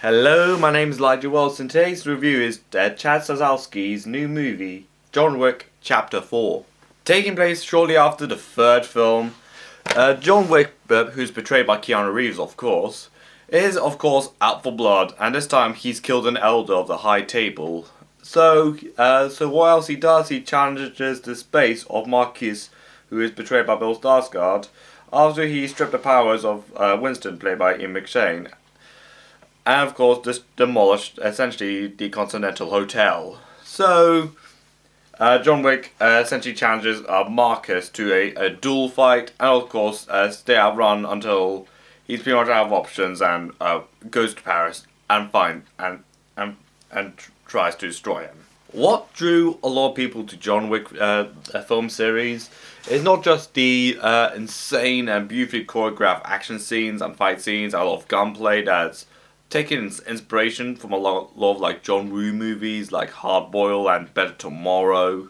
Hello, my name is Elijah Wells, and today's review is Chad Stahelski's new movie, John Wick Chapter 4. Taking place shortly after the third film, John Wick, who's portrayed by Keanu Reeves of course, is of course out for blood, and this time he's killed an elder of the High Table. So what else he does, he challenges the space of Marquis, who is portrayed by Bill Skarsgård, after he stripped the powers of Winston, played by Ian McShane. And of course, just demolished essentially the Continental Hotel. So, John Wick essentially challenges Marcus to a duel fight, and of course, stay outrun until he's pretty much out of options and goes to Paris and tries to destroy him. What drew a lot of people to John Wick film series is not just the insane and beautifully choreographed action scenes and fight scenes, a lot of gunplay that's taking inspiration from a lot of like John Woo movies like Hard Boiled and Better Tomorrow,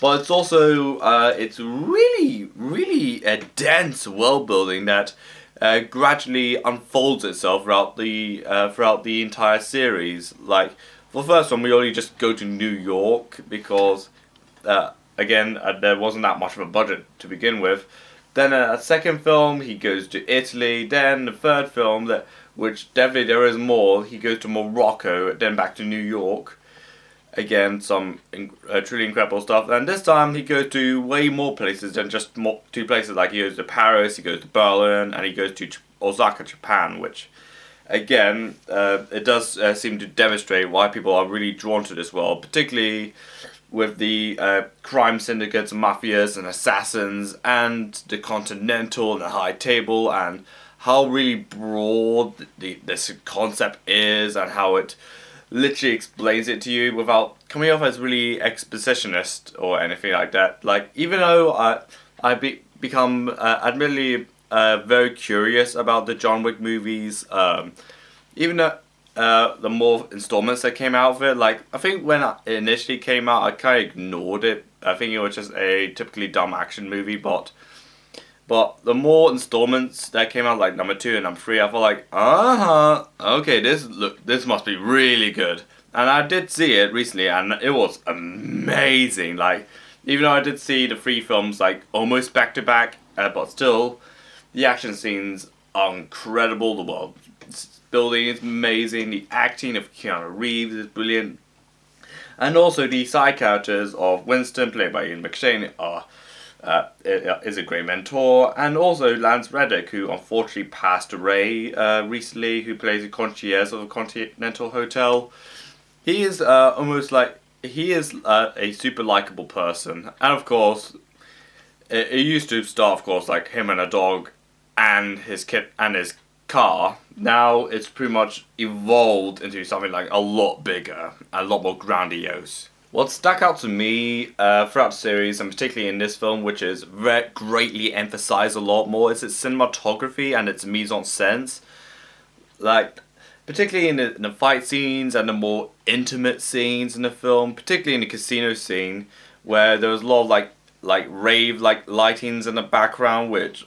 but it's also it's really a dense world building that gradually unfolds itself throughout the entire series. Like for the first one, we only just go to New York because again there wasn't that much of a budget to begin with. Then a second film, he goes to Italy. Then the third film, which definitely there is more, he goes to Morocco, then back to New York. Again, some truly incredible stuff. And this time he goes to way more places than just two places. Like he goes to Paris, he goes to Berlin, and he goes to Osaka, Japan, which again, it does seem to demonstrate why people are really drawn to this world, particularly with the crime syndicates, mafias and assassins, and the Continental and the High Table, and how really broad this concept is, and how it literally explains it to you without coming off as really expositionist or anything like that. Like, even though I become admittedly very curious about the John Wick movies, even though the more installments that came out of it, like I think when it initially came out, I kind of ignored it. I think it was just a typically dumb action movie, but the more installments that came out, like number 2 and number 3, I felt like, okay, this must be really good. And I did see it recently, and it was amazing. Like, even though I did see the 3 films like almost back to back, but still, the action scenes are incredible. The world building is amazing. The acting of Keanu Reeves is brilliant, and also the side characters of Winston, played by Ian McShane, is a great mentor, and also Lance Reddick, who unfortunately passed away recently, who plays a concierge of a Continental Hotel. He is a super likable person, and of course, it used to start, of course, like him and a dog, and his kid and his car. Now it's pretty much evolved into something like a lot bigger, a lot more grandiose. What stuck out to me throughout the series, and particularly in this film, which is greatly emphasized a lot more, is its cinematography and its mise-en-scène. Like, particularly in the fight scenes and the more intimate scenes in the film, particularly in the casino scene, where there was a lot of like rave lightings in the background, which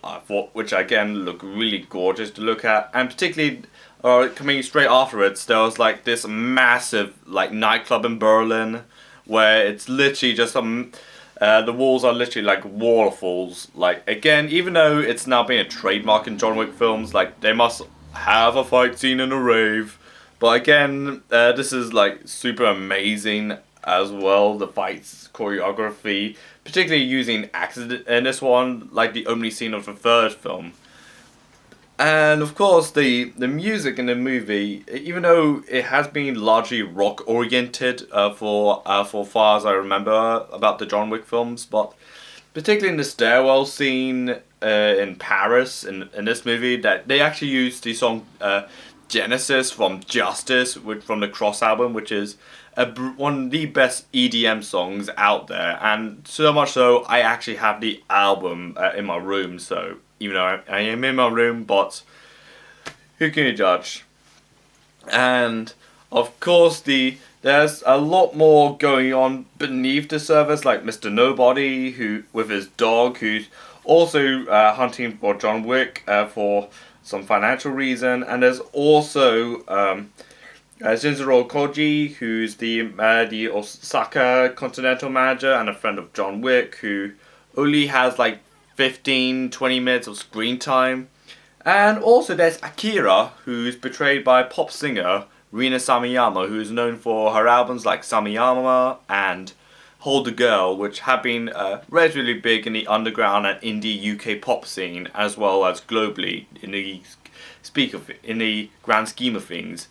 again look really gorgeous to look at, and particularly coming straight afterwards, there was like this massive like nightclub in Berlin, where it's literally just the walls are literally like waterfalls. Like, again, even though it's now been a trademark in John Wick films, like they must have a fight scene in a rave, but again, this is like super amazing as well. The fights, choreography, particularly using accident in this one, like the opening scene of the third film. And of course, the music in the movie, even though it has been largely rock oriented for far as I remember about the John Wick films, but particularly in the stairwell scene in Paris in this movie, that they actually used the song Genesis from Justice, from the Cross album, which is one of the best EDM songs out there, and so much so I actually have the album in my room. So even though I am in my room, but who can you judge? And of course, there's a lot more going on beneath the surface, like Mr. Nobody, who with his dog, who's also hunting for John Wick for some financial reason, and there's also Shinjiro Koji, who's the Osaka Continental manager and a friend of John Wick, who only has like 15-20 minutes of screen time. And also there's Akira, who's portrayed by pop singer Rina Samiyama, who is known for her albums like Samiyama and Hold the Girl, which have been relatively big in the underground and indie UK pop scene, as well as globally in the grand scheme of things.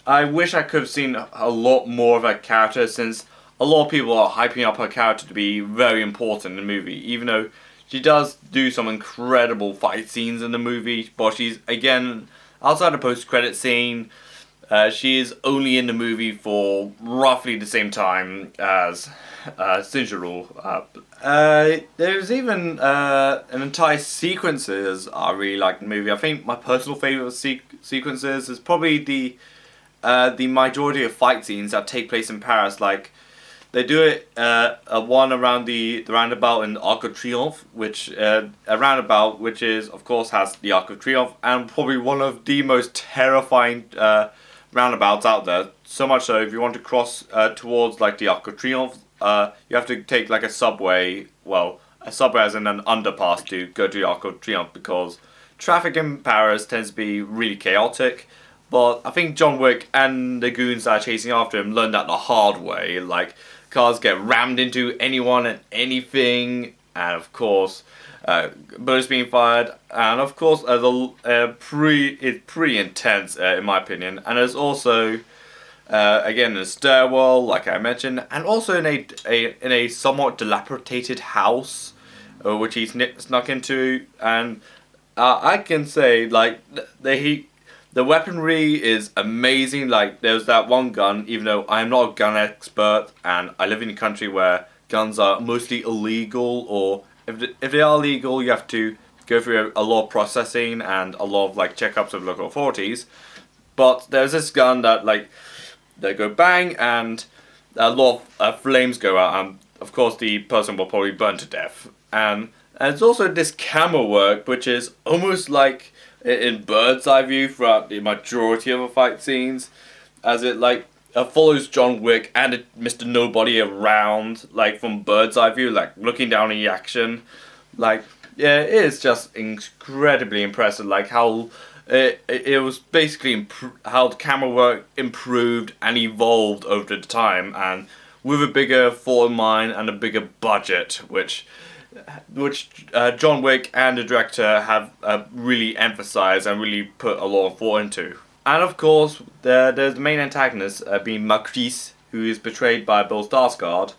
I wish I could have seen a lot more of her character, since a lot of people are hyping up her character to be very important in the movie, even though she does do some incredible fight scenes in the movie, but she's, again, outside the post-credit scene, she is only in the movie for roughly the same time as Shinjiro. There's even an entire sequences I really like in the movie. I think my personal favourite sequences is probably the majority of fight scenes that take place in Paris. Like, they do it one around the roundabout in Arc de Triomphe, which a roundabout which is, of course, has the Arc de Triomphe, and probably one of the most terrifying roundabouts out there. So much so, if you want to cross towards like the Arc de Triomphe, you have to take like a subway. Well, a subway as in an underpass to go to the Arc de Triomphe, because traffic in Paris tends to be really chaotic. But I think John Wick and the goons that are chasing after him learned that the hard way. Like, cars get rammed into anyone and anything, and of course, bullets being fired, and of course, it's pretty intense in my opinion. And there's also, again, a stairwell, like I mentioned, and also in a somewhat dilapidated house, which he's snuck into, and I can say, like, the weaponry is amazing. Like, there's that one gun, even though I'm not a gun expert and I live in a country where guns are mostly illegal, or if they are legal, you have to go through a lot of processing and a lot of like checkups with local authorities. But there's this gun that, like, they go bang and a lot of flames go out, and of course the person will probably burn to death. And it's also this camera work, which is almost like in bird's eye view throughout the majority of the fight scenes, as it like follows John Wick and Mr. Nobody around, like from bird's eye view, like looking down at the action. Like, yeah, it is just incredibly impressive, like how it was basically how the camera work improved and evolved over the time, and with a bigger thought in mind and a bigger budget, which John Wick and the director have really emphasized and really put a lot of thought into. And of course, there's the main antagonist being Macris, who is portrayed by Bill Skarsgård,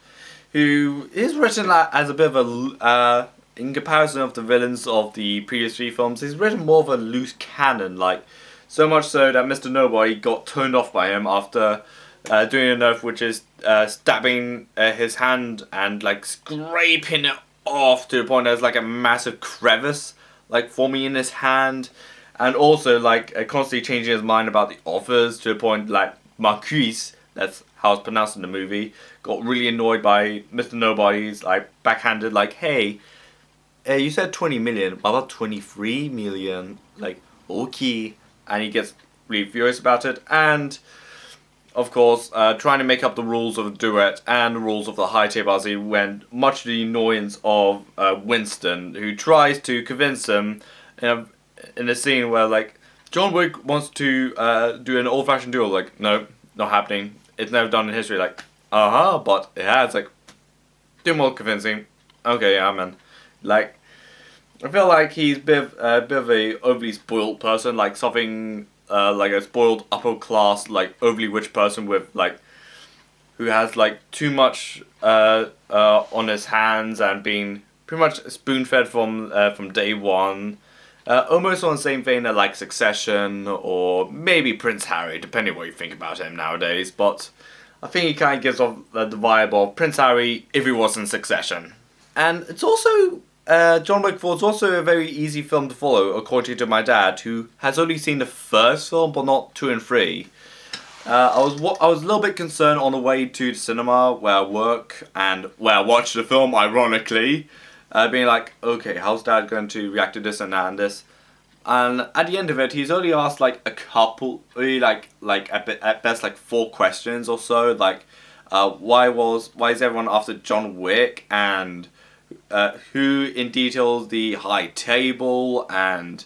who is written as a bit of a, in comparison of the villains of the previous three films, he's written more of a loose cannon, like, so much so that Mr. Nobody got turned off by him after doing enough, which is stabbing his hand and like scraping it off to the point there's like a massive crevice like forming in his hand, and also like constantly changing his mind about the offers to the point like Marquise, that's how it's pronounced in the movie, got really annoyed by Mr. Nobody's like backhanded like, hey, you said 20 million, what about 23 million, like, okay, and he gets really furious about it. And of course, trying to make up the rules of the duet and the rules of the high table, as he went, much to the annoyance of Winston, who tries to convince him in a scene where, like, John Wick wants to do an old-fashioned duel. Like, no, not happening. It's never done in history. Like, but it has. Like, do more convincing. Okay, yeah, man. Like, I feel like he's a bit of a overly spoiled person, like something. Like a spoiled upper class, like overly rich person with like, who has like too much on his hands and being pretty much spoon fed from day one, almost on the same vein as like Succession or maybe Prince Harry, depending what you think about him nowadays. But I think he kind of gives off the vibe of Prince Harry if he was in Succession. And it's also John Wick 4 is also a very easy film to follow, according to my dad, who has only seen the first film, but not 2 and 3. I was a little bit concerned on the way to the cinema where I work and where I watch the film, ironically, being like, okay, how's Dad going to react to this and that and this? And at the end of it, he's only asked like a couple, really like at best like 4 questions or so. Like, why is everyone after John Wick, and who in details the High Table, and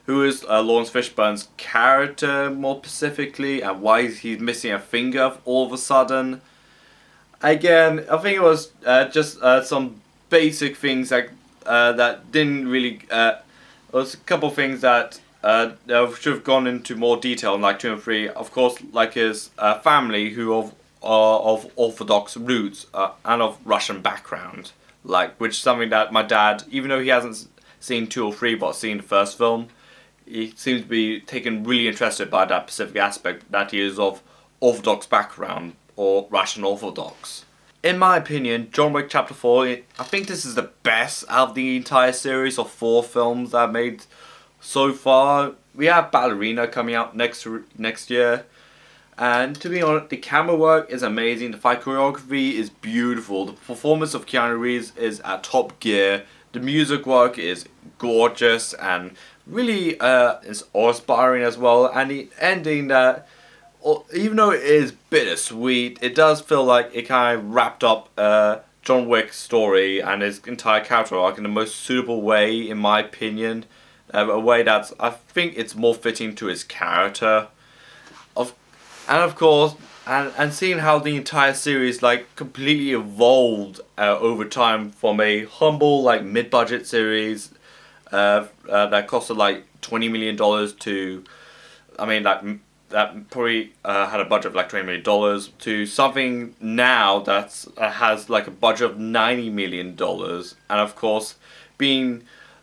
who is Lawrence Fishburne's character more specifically, and why is he missing a finger all of a sudden. Again, I think it was just some basic things that didn't really. There was a couple of things that should have gone into more detail in like 2 and 3. Of course, like his family, who of Orthodox roots and of Russian background, which is something that my dad, even though he hasn't seen 2 or 3 but seen the first film, he seems to be taken really interested by that specific aspect, that he is of Orthodox background or Russian Orthodox. In my opinion, John Wick Chapter 4, I think this is the best out of the entire series of 4 films that I've made so far. We have Ballerina coming out next year. And to be honest, the camera work is amazing, the fight choreography is beautiful, the performance of Keanu Reeves is at top gear, the music work is gorgeous and really is awe-inspiring as well, and the ending that, even though it is bittersweet, it does feel like it kind of wrapped up John Wick's story and his entire character arc in the most suitable way, in my opinion. A way that's, I think it's more fitting to his character. Of course, and seeing how the entire series like completely evolved over time from a humble like mid-budget series that costed like $20 million to, I mean, that probably had a budget of like $20 million to something now that's has like a budget of $90 million, and of course being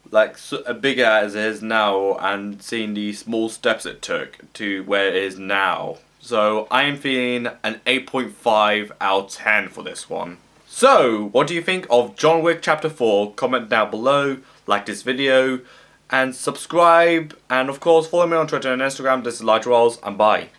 like bigger as it is now, and seeing the small steps it took to where it is now. So I am feeling an 8.5 out of 10 for this one. So what do you think of John Wick Chapter 4? Comment down below, like this video, and subscribe, and of course follow me on Twitter and Instagram. This is Elijah Wells, and bye.